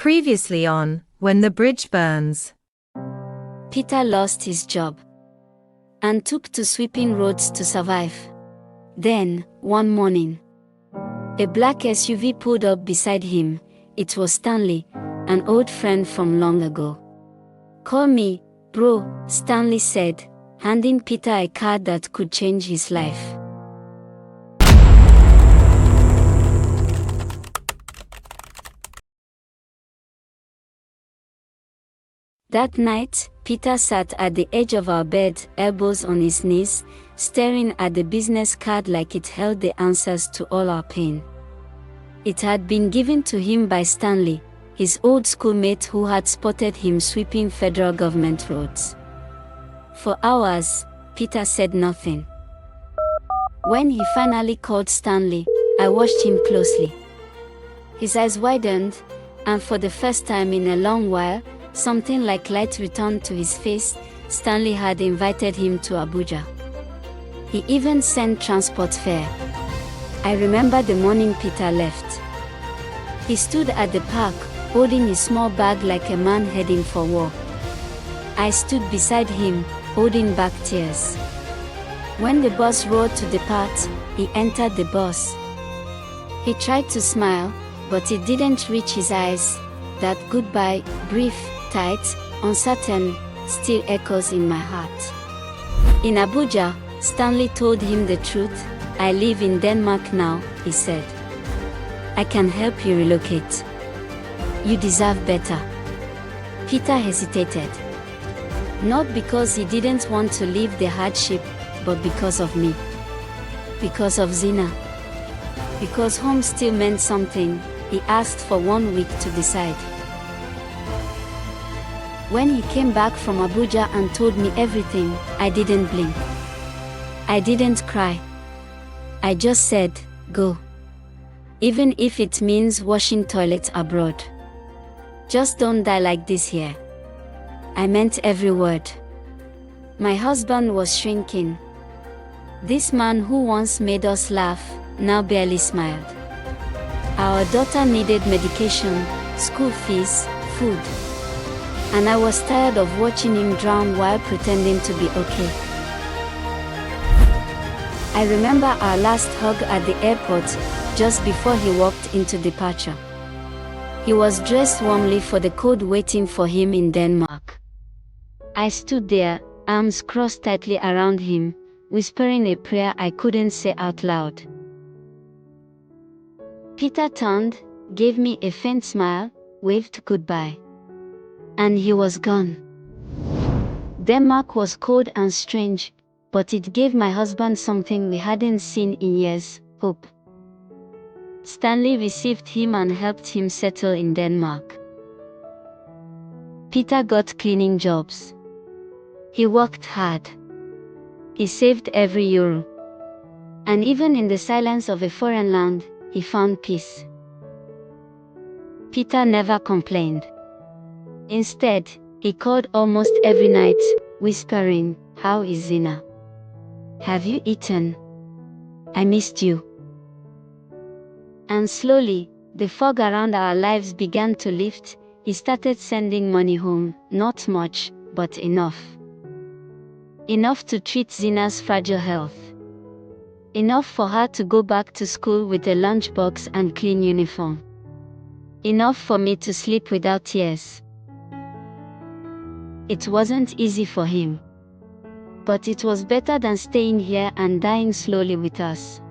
Previously on When the Bridge Burns. Peter lost his job and took to sweeping roads to survive. Then, one morning, a black SUV pulled up beside him. It was Stanley, an old friend from long ago. "Call me, bro," Stanley said, handing Peter a card that could change his life. That night, Peter sat at the edge of our bed, elbows on his knees, staring at the business card like it held the answers to all our pain. It had been given to him by Stanley, his old schoolmate who had spotted him sweeping federal government roads. For hours, Peter said nothing. When he finally called Stanley, I watched him closely. His eyes widened, and for the first time in a long while, something like light returned to his face. Stanley had invited him to Abuja. He even sent transport fare. I remember the morning Peter left. He stood at the park, holding his small bag like a man heading for war. I stood beside him, holding back tears. When the bus roared to depart, he entered the bus. He tried to smile, but it didn't reach his eyes. That goodbye, brief, tight, uncertain, still echoes in my heart. In Abuja, Stanley told him the truth. "I live in Denmark now," he said. "I can help you relocate. You deserve better." Peter hesitated. Not because he didn't want to leave the hardship, but because of me. Because of Zina. Because home still meant something. He asked for 1 week to decide. When he came back from Abuja and told me everything, I didn't blink. I didn't cry. I just said, "Go. Even if it means washing toilets abroad. Just don't die like this here." I meant every word. My husband was shrinking. This man who once made us laugh, now barely smiled. Our daughter needed medication, school fees, food. And I was tired of watching him drown while pretending to be okay. I remember our last hug at the airport, just before he walked into departure. He was dressed warmly for the cold waiting for him in Denmark. I stood there, arms crossed tightly around him, whispering a prayer I couldn't say out loud. Peter turned, gave me a faint smile, waved goodbye. And he was gone. Denmark was cold and strange, but it gave my husband something we hadn't seen in years: hope. Stanley received him and helped him settle in Denmark. Peter got cleaning jobs. He worked hard. He saved every euro. And even in the silence of a foreign land, he found peace. Peter never complained. Instead, he called almost every night, whispering, "How is Zina? Have you eaten? I missed you." And slowly, the fog around our lives began to lift. He started sending money home, not much, but enough. Enough to treat Zina's fragile health. Enough for her to go back to school with a lunchbox and clean uniform. Enough for me to sleep without tears. It wasn't easy for him. But it was better than staying here and dying slowly with us.